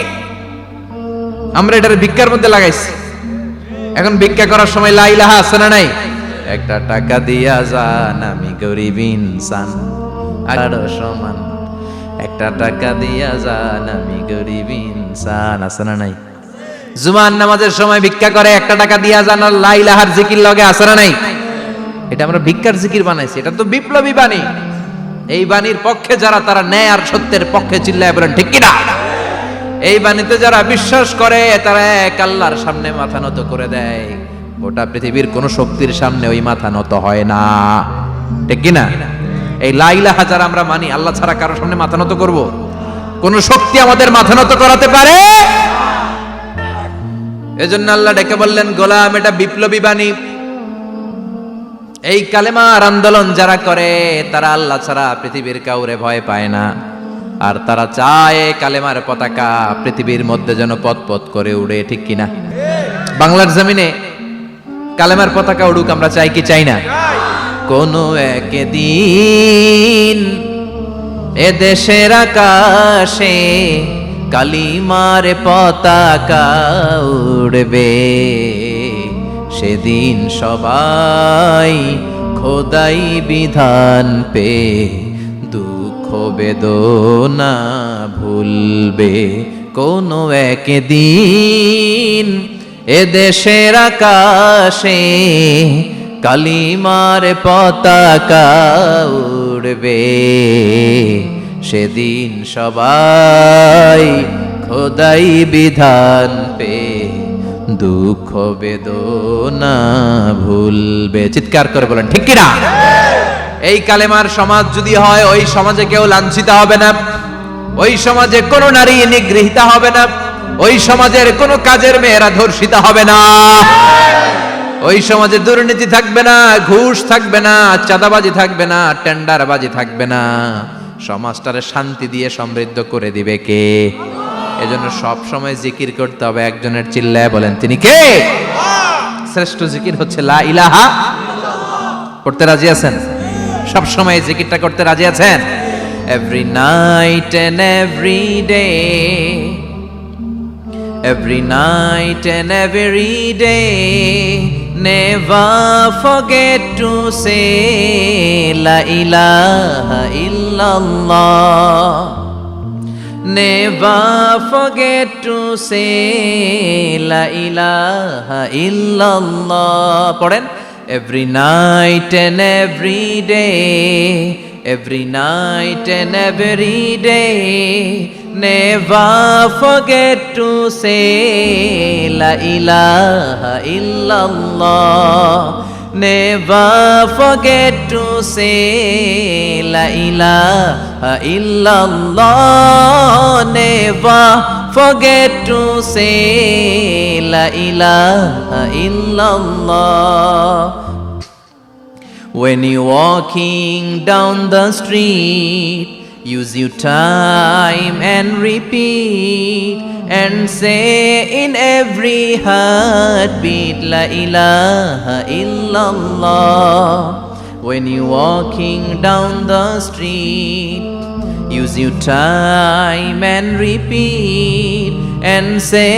আমরা এটার ভিক্ষার মধ্যে লাগাইছি। এখন ভিক্ষা করার সময় লা ইলাহা আছে না নাই? একটা টাকা দিয়া যান, আমি গরিব ইনসান আর সমান। একটা টাকা দিয়া যান, আমি গরিব ইনসান, আছে না নাই? জুমার নামাজের সময় ভিক্ষা করে, একটা টাকা দিয়া যান, আর লা ইলাহার জিকির লগে, আছে না নাই? এটা আমরা ভিক্ষার জিকির বানাইছি। এটা তো বিপ্লবী বাণী। এই বাণীর পক্ষে যারা, তারা ন্যায় আর সত্যের পক্ষে চিল্লায় বলেন ঠিক কিনা? এই বাণীতে যারা বিশ্বাস করে, তারা এক আল্লাহর সামনে মাথা নত করে দেয়। গোটা পৃথিবীর কোন শক্তির সামনে ওই মাথা নত হয় না। ঠিক কিনা? এই লা ইলাহা যারা আমরা মানি, আল্লাহ ছাড়া কারোর সামনে মাথা নত করব? কোন শক্তি আমাদের মাথা নত করাতে পারে? এজন্য আল্লাহ ডেকে বললেন, গোলাম এটা বিপ্লবী বাণী। এই কালেমার আন্দোলন যারা করে তারা আল্লাহ ছাড়া পৃথিবীর কাউরে ভয় পায় না, আর তারা চায় কালেমার পতাকা পৃথিবীর মধ্যে যেন পথ পথ করে উড়ে, ঠিক কিনা? বাংলার জমিনে কালেমার পতাকা উড়ুক, আমরা চাই কি চাই না? কোনো একদিন এ দেশের আকাশে কালিমার পতাকা উড়বে, সেদিন সবাই খোদাই বিধান পে দুঃখ বেদনা ভুলবে। কোনো একদিন এ দেশের আকাশে কালিমার পতাকা উড়বে, সেদিন সবাই খোদাই বিধান পে দুঃখ বেদনা ভুলবে। চিৎকার করে বলেন ঠিক কিনা? এই কালেমার সমাজ যদি হয়, ওই সমাজে কেউ লাঞ্ছিত হবে না, ওই সমাজে কোনো নারী নিগৃহীত হবে না, ওই সমাজের কোনো কাজের মেয়েরা ধর্ষিত হবে না, ওই সমাজে দুর্নীতি থাকবে না, ঘুষ থাকবে না, চাঁদাবাজি থাকবে না, টেন্ডারবাজি থাকবে না। সমাজটারে শান্তি দিয়ে সমৃদ্ধ করে দিবে কে? এজন্য সব সময় জিকির করতে হবে একজনের, চিল্লায় বলেন তিনি কে? শ্রেষ্ঠ জিকির হচ্ছে লা ইলাহা। করতে রাজি আছেন? সব সময় জিকিরটা করতে রাজি আছেন? Every night and every day, every night and every day, never forget to say la ilaha illallah, never forget to say la ilaha illallah. পড়েন, every night and every day, every night and every day, never forget to say la ilaha illallah, never forget to say la ilaha illallah, never forget to say la ilaha illallah. When you're walking down the street, use your time and repeat and say in every heartbeat la ilaha illallah. When you're walking down the street, use your time and repeat and say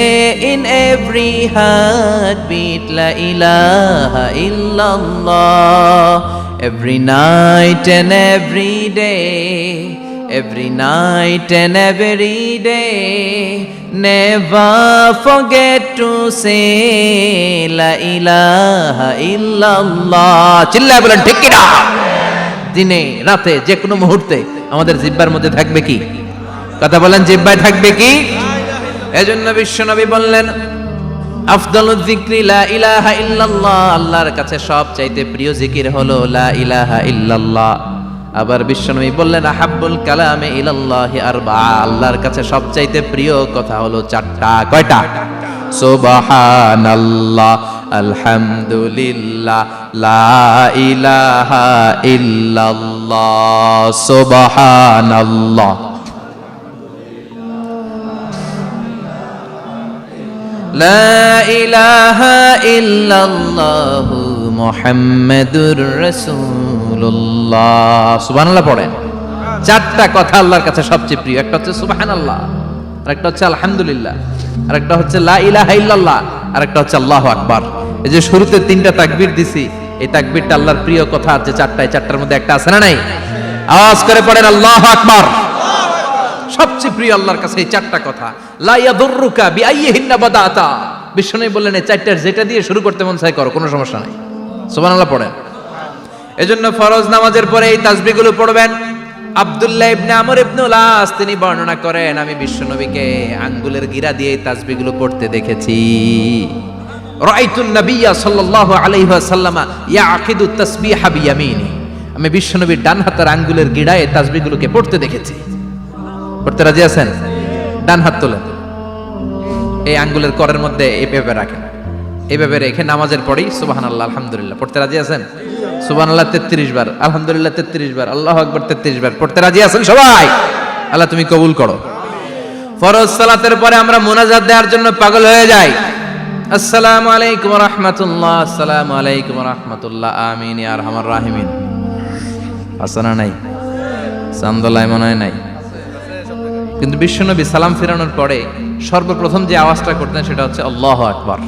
in every heartbeat la ilaha illallah. Every night and every day, every night and every day, never forget to say la ilaha illallah. চিল্লায় বলেন ঠিক কিনা? দিনে রাতে যে কোনো মুহূর্তে আমাদের জিহ্বার মধ্যে থাকবে কি? কথা বলেন, জিহ্বায় থাকবে কি? এজন্য বিশ্বনবী বললেন, আফদালুয যিকরি লা ইলাহা ইল্লাল্লাহ, আল্লাহর কাছে সবচাইতে প্রিয় জিকির হলো লা ইলাহা ইল্লাল্লাহ। আবার বিশ্বনবী বললেন, আহাব্বুল কালামে ইলাল্লাহি আরবাআ, আল্লাহর কাছে সবচাইতে প্রিয় কথা হলো চারটা। কয়টা? সুবহানাল্লাহ, আলহামদুলিল্লাহ, লা ইলাহা ইল্লাল্লাহ। সুবহানাল্লাহ, লা ইলাহা ইল্লাল্লাহ, মুহাম্মাদুর রাসূলুল্লাহ। সুবহানাল্লাহ পড়েন। চারটা কথা আল্লাহর কাছে সবচেয়ে প্রিয়। একটা হচ্ছে সুবহানাল্লাহ, আরেকটা হচ্ছে আলহামদুলিল্লাহ, আরেকটা হচ্ছে লা ইলাহা ইল্লাল্লাহ, আরেকটা হচ্ছে আল্লাহু আকবার। এই যে শুরুতে তিনটা তাকবীর দিছি, এই তাকবীরটা আল্লাহর প্রিয় কথা আছে চারটায়, চারটার মধ্যে একটা আছে না নাই? আওয়াজ করে পড়েন আল্লাহু আকবার। সবচেয়ে প্রিয় আল্লাহর কাছে এই চারটা কথা। লা ইয়াদুররুকা বিআইয়িহিন্না বাদাতা, বিষ্ণু বললেন এই চারটার যেটা দিয়ে শুরু করতে মন চায় করো, কোনো সমস্যা নাই। সুবহানাল্লাহ পড়েন। এজন্য ফরজ নামাজের পরে এই তাসবিহগুলো পড়বেন। আব্দুল্লাহ ইবনে আমর ইবনে উলাস তিনি বর্ণনা করেন, আমি বিশ্বনবীকে আঙ্গুলের গিরা দিয়ে এই তাসবিহগুলো পড়তে দেখেছি। রাআইতুন নাবিয়্যা সাল্লাল্লাহু আলাইহি ওয়াসাল্লাম ইয়াকিদু তাসবিহা বিয়ামিনি, আমি বিশ্বনবীর ডান হাতের আঙ্গুলের গিরায় এই তাসবিহগুলোকে পড়তে দেখেছি। পড়তে রাজি আছেন? ডান হাত তোলেন, এই আঙ্গুলের করের মধ্যে এইভাবে রাখেন, এইভাবে রেখে নামাজের পরেই সুবহানাল্লাহ আলহামদুলিল্লাহ পড়তে রাজি আছেন? সুবহানাল্লাহ 33 বার, আলহামদুলিল্লাহ 33 বার, আল্লাহু আকবার 33 বার পড়তে রাজি আছেন সবাই? আল্লাহ তুমি কবুল করো। ফরজ সালাতের পরে আমরা মুনাজাত দেওয়ার জন্য পাগল হয়ে যাই। আসসালামু আলাইকুম ওয়া রাহমাতুল্লাহ, আসসালামু আলাইকুম ওয়া রাহমাতুল্লাহ, আমিন ইয়া আরহামার রাহিমিন। আসনা নাই, চান্দলায় মনে হয় নাই। কিন্তু বিশ্বনবী সালাম ফেরানোর পরে সর্বপ্রথম যে আওয়াজটা করতেন সেটা হচ্ছে আল্লাহু আকবার।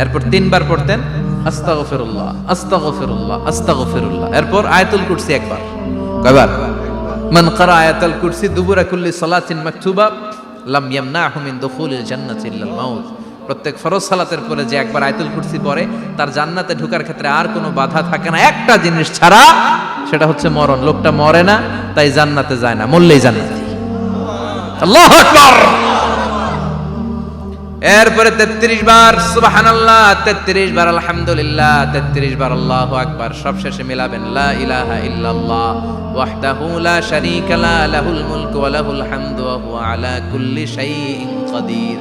এরপর 3 বার পড়তেন আস্তাগফিরুল্লাহ, আস্তাগফিরুল্লাহ, আস্তাগফিরুল্লাহ। এরপর আয়াতুল কুরসি একবার। কয়বার? মান ক্বারা আয়াতুল কুরসি দুবুরা কুল্লি সালাতিন মাকতুবা লাম ইয়ামনাহু মিন দুখুলিল জান্নাতি ইল্লাল মাউত। প্রত্যেক ফরজ সালাতের পরে যে একবার আয়াতুল কুরসি পড়ে তার জান্নাতে ঢোকার ক্ষেত্রে আর কোনো বাধা থাকে না, একটা জিনিস ছাড়া, সেটা হচ্ছে মরণ। লোকটা মরে না, তাই জান্নাতে যায় না, মরলেই জান্নাতি। আল্লাহু আকবার। এরপরে 33 বার সুবহানাল্লাহ, 33 বার আলহামদুলিল্লাহ, 33 বার আল্লাহু আকবার। সবশেষে মিলাবেন লা ইলাহা ইল্লাল্লাহ ওয়াহদাহু লা শারীকা লা লাহুল মুলকু ওয়া লাহুল হামদু ওয়া হুয়া আলা কুল্লি শাইইন কাদির।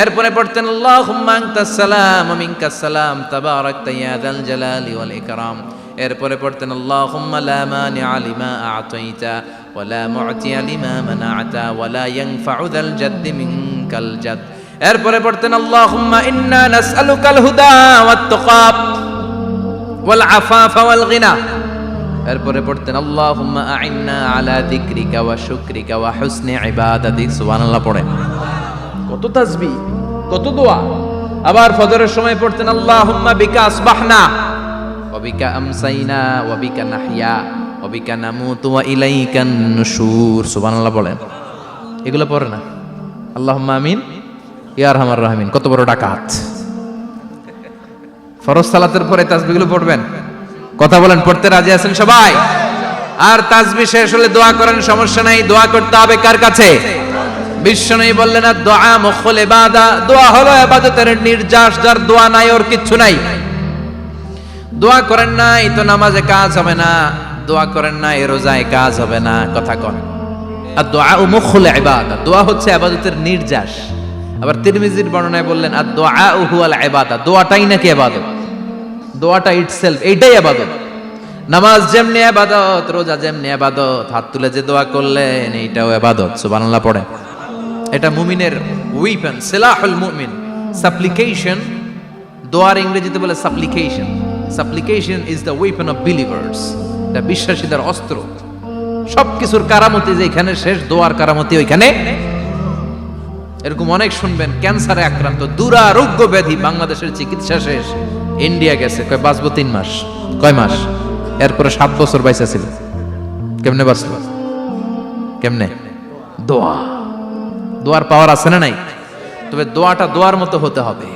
এরপরে পড়তেন আল্লাহুম্মা আনতাস সালাম ওয়া মিনকাস সালাম তাবারাকতা ইয়া যাল জালালি ওয়াল ইকরাম। এরপরে পড়তেন আল্লাহুম্মা লা মানিআ লিমা আ'তাইতা ওয়া লা মু'তিয়া লিমা মানা'তা ওয়া লা ইয়ানফা'ু যাল জাদ্দি মিনকাল জাদ। এরপরে পড়তেন আল্লাহুম্মা ইন্না নাসআলুকাল হুদা ওয়াত তুকা ওয়াল আফাফা ওয়াল গিনা। এরপরে পড়তেন আল্লাহুম্মা আ'ইন্না আলা যিকরিকা ওয়া শুকরিকা ওয়া হুসনি ইবাদাতিক। সুবহানাল্লাহ পড়েন। কত তাসবিহ, কত দোয়া। আবার ফজরের সময় পড়তেন আল্লাহুম্মা বিকা আসবাহনা ওয়া বিকা আমসাইনা ওয়া বিকা নাহইয়া ওয়া বিকা নামুতু ওয়া ইলাইকান নুশুর। সুবহানাল্লাহ বলেন। এগুলো পড়ে না? আল্লাহুম্মা আমিন ইয়া আরহামার রাহিমিন। কত বড় ডাকাত! ফরজ সালাতের পরে তাসবিহগুলো পড়বেন। কথা বলেন, পড়তে রাজি আছেন সবাই? আর তাসবিহ শেষ হলে দোয়া করেন, সমস্যা নাই। দোয়া করতে হবে কার কাছে? বিশ্বনবী বললেন আর দোয়া মুখুল ইবাদা, দোয়া হলো ইবাদতের নির্যাস। যার দোয়া নাই ওর কিচ্ছু নাই। দোয়া করেন নাই তো নামাজে কাজ হবে না, দোয়া করেন নাই রোজায় কাজ হবে না। কথা কন। আর দোয়া মুখুল ইবাদা, দোয়া হচ্ছে ইবাদতের নির্যাস। আবার তিরমিজির বর্ণনায় বললেন আর দোয়া হুয়াল ইবাদা, দোয়াটাই নাকি ইবাদত। দোয়াটা ইটসেলফ, এইটাই ইবাদত। নামাজ যেমনি ইবাদত, রোজা যেমনি ইবাদত, হাত তুলে যে দোয়া করলেন এইটাও ইবাদত। সুবহানাল্লাহ পড়ে। এটা মুমিনের ওয়েপন, সিলাহুল মুমিন। সাপ্লিকেশন, দোয়ার ইংরেজিতে বলে সাপ্লিকেশন। সাপ্লিকেশন is the weapon of believers. এটা বিশ্বাসীদের অস্ত্র। সবকিছুর কারামতি যেখানে শেষ, দোয়ার কারামতি ওইখানে। এরকম অনেক শুনবেন ক্যান্সারে আক্রান্ত, দুরারোগ্য ব্যাধি, বাংলাদেশের চিকিৎসা শেষ, ইন্ডিয়া গেছে, কয় বাঁচবো 3 মাস। কয় মাস? এরপরে 7 বছর বাইসা ছিল। কেমনে বাঁচলো? কেমনে? দোয়া। দোয়ার পাওয়ার আছে না নাই? তবে দোয়াটা দোয়ার মতো হতে হবে।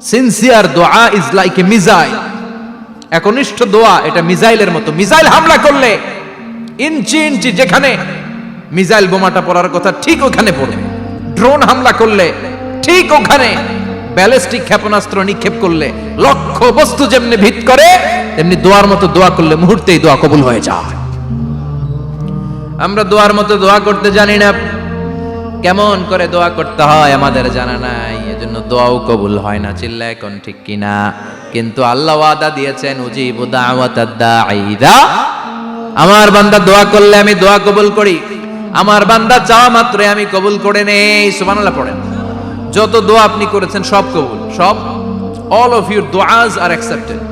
সিনসিয়ার দোয়া ইজ লাইক এ মিসাইল। একনিষ্ঠ দোয়া এটা মিসাইলের মতো। মিসাইল হামলা করলে ইঞ্চি ইঞ্চি যেখানে মিসাইল বোমাটা পড়ার কথা ঠিক ওখানে পড়বে। ড্রোন হামলা করলে ঠিক ওখানে, ব্যালিস্টিক ক্ষেপণাস্ত্র নিক্ষেপ করলে লক্ষ্য বস্তু যেমনি ভিত করে, তেমনি দোয়ার মতো দোয়া করলে মুহূর্তেই দোয়া কবুল হয়ে যায়। আমরা দোয়ার মতো দোয়া করতে জানি না। কেমন করে দোয়া করতে হয় আমাদের জানা নাই, এজন্য দোয়াও কবুল হয় না। চিল্লায় কোন ঠিক কিনা? কিন্তু আল্লাহ ওয়াদা দিয়েছেন উজিবু দাওয়াতাদ দাঈ ইযা, আমার বান্দা দোয়া করলে আমি দোয়া কবুল করি। আমার বান্দা চাওয়া মাত্রই আমি কবুল করে নেই। সুবহানাল্লাহ পড়েন। যত দোয়া আপনি করেছেন সব কবুল, সব। All of your duas are accepted.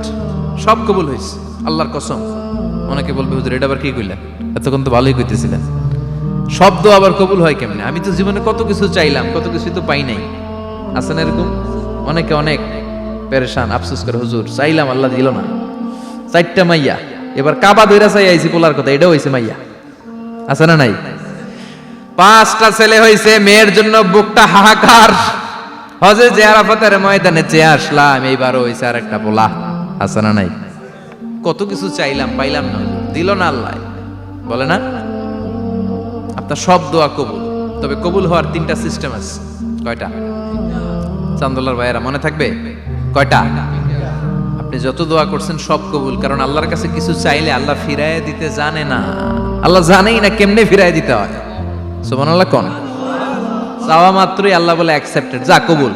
সব কবুল হয়েছে আল্লাহর কসম। অনেকে বলবে হুজুর এটা আবার কি কইলেন? এতক্ষণ তো ভালোই কইতেছিলেন। সব দোয়া আবার কবুল হয় কেমনে? আমি তো জীবনে কত কিছু চাইলাম, কত কিছু তো পাই নাই। আছেন এরকম অনেকে? অনেক পেরেশান, আফসোস করে হুজুর চাইলাম আল্লাহ দিল না। 4টা মাইয়া, এবার কাবা ধইরা চাই আইছি পোলার কথা, এটাও হইছে মাইয়া। আছে না নাই? 5টা ছেলে হইছে, মেয়ের জন্য বুকটা হাহাকার। হজে যে আরাফাতের ময়দানে চেয়ে আসলাম, এইবারও হইছে আর একটা পোলা। আছে না নাই? কত কিছু চাইলাম, পাইলাম না, দিল না আল্লাহ। বলে না আপনার সব দোয়া কবুল। তবে কবুল হওয়ার 3টা সিস্টেম আছে। কয়টা? চান্দোলার ভাইয়েরা মনে থাকবে? কয়টা? আপনি যত দোয়া করছেন সব কবুল। কারণ আল্লাহর কাছে কিছু চাইলে আল্লাহ ফিরায় দিতে জানে না। আল্লাহ জানেই না কেমনে ফিরায় দিতে হয়। সুবহানাল্লাহ কোন? চাওয়া মাত্রই আল্লাহ বলে অ্যাকসেপ্টেড, যা কবুল।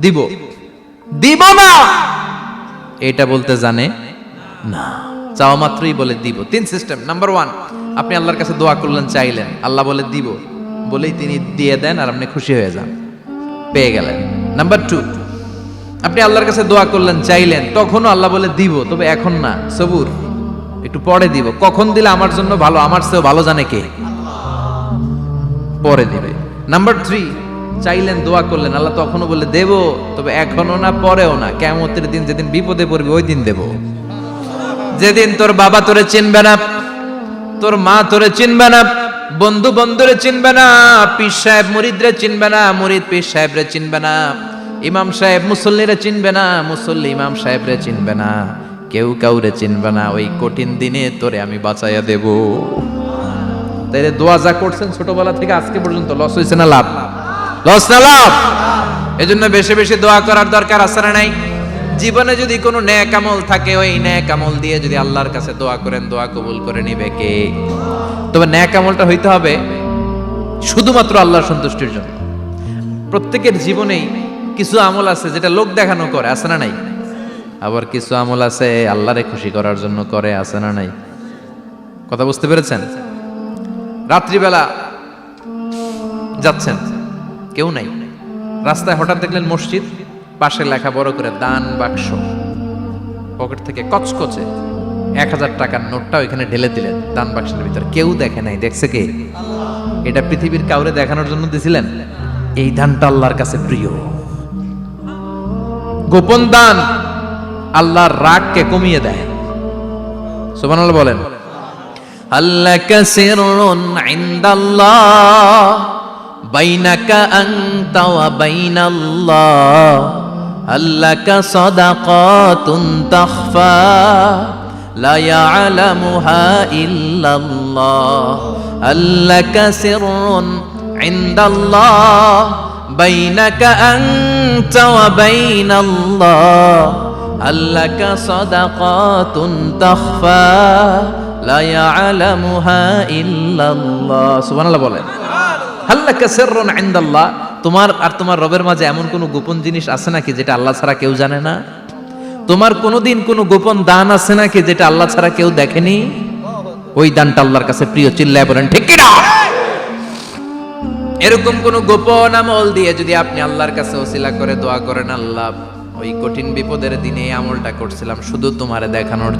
দিব দিব না এটা বলতে জানে না, চাওয়া মাত্রই বলে দিব। 3 সিস্টেম। নাম্বার 1, আপনি আল্লাহর কাছে দোয়া করলেন, চাইলেন, আল্লাহ বলে দিব, বলেই তিনি দিয়ে দেন আর আপনি খুশি হয়ে যান, পেয়ে গেলেন। নাম্বার 2, আপনি আল্লাহর কাছে দোয়া করলেন, চাইলেন, তখনও আল্লাহ বলে দিব, তবে এখন না, সবুর, একটু পরে দিব। কখন দিলে আমার জন্য ভালো, আমার চেয়েও ভালো জানে কে, পরে দিবে। নাম্বার 3, চাইলেন, দোয়া করলেন, আল্লাহ তখনও বলে দেব, তবে এখনো না, পরেও না, কিয়ামতের দিন যেদিন বিপদে পড়বি ওই দিন দেব। যেদিন তোর বাবা তোরে চিনবে না, তোর মা তোরে চিনবে না, বন্ধু বন্ধুরে চিনবে না, পীর সাহেব মুরিদরে চিনবে না, মুরিদ পীর সাহেবরে চিনবে না, ইমাম সাহেব মুসল্লিরে চিনবে না, মুসল্লি ইমাম সাহেবরে চিনবে না, কেউ কাউরে চিনবে না। ওই কঠিন দিনে তোরে আমি বাঁচাইয়া দেব। তাইলে দোয়া যা করছেন ছোটবেলা থেকে আজকে পর্যন্ত, লস হয়েছে না লাভ? লস না লাভ? এজন্য বেশি বেশি দোয়া করার দরকার আছে না নাই? জীবনে যদি কোনো নেক আমল থাকে, ওই নেক আমল দিয়ে যদি আল্লাহর কাছে দোয়া করেন, দোয়া কবুল করে নিবে কে? তবে নেক আমলটা হইতে হবে শুধুমাত্র আল্লাহর সন্তুষ্টির জন্য। প্রত্যেকের জীবনেই কিছু আমল আছে যেটা লোক দেখানো করে, আছে না নাই? আবার কিছু আমল আছে আল্লাহরে খুশি করার জন্য করে, আছে না নাই? কথা বুঝতে পেরেছেন? রাত্রিবেলা যাচ্ছেন, কেউ নাই, রাস্তায় হঠাৎ দেখলেন মসজিদ, পাশে লেখা বড় করে দান বাক্স, পকেট থেকে কচকচে 1000 টাকার নোটটা ওইখানে ঢেলে দিলেন দান বাক্সের ভিতরে। কেউ দেখে নাই, দেখছে কে? এটা পৃথিবীর কাউরে দেখানোর জন্য দিছিলেন? এই দানটা আল্লাহর কাছে প্রিয়। গোপন দান আল্লাহর রাগকে কমিয়ে দেয়। সুবহানাল্লাহ বলেন। আল্লাকা সিররুন ইনদাল্লাহ বাইনাকা আনতা ওয়া বাইনাল্লাহ, আল্লাকা সাদাকাতুন তাখফা লা ইয়ালামুহা ইল্লাল্লাহ, আল্লাকা সিররুন ইনদাল্লাহ বাইনাকা আনতা ওয়া বাইনাল্লাহ, আল্লাকা সাদাকাতুন তাখফা লা ইয়ালামুহা ইল্লাল্লাহ। সুবহানাল্লাহ বলেন। আল্লাকা সিররুন ইনদাল্লাহ, তোমার আর তোমার রবের মাঝে এমন কোনো গোপন জিনিস আছে নাকি যেটা আল্লাহ ছাড়া কেউ জানে না? তোমার কোনোদিন কোনো গোপন দান আছে নাকি যেটা আল্লাহ ছাড়া কেউ দেখেনি? ওই দানটা আল্লাহর কাছে প্রিয়। চিল্লায় বলেন ঠিক কি না? এরকম কোন গোপন আমল দিয়ে যদি আপনি আল্লাহর কাছে ওসিলা করে দোয়া করেন, আল্লাহ ওই কঠিন বিপদের দিনে এই আমলটা করছিলাম শুধু তোমারে দেখানোর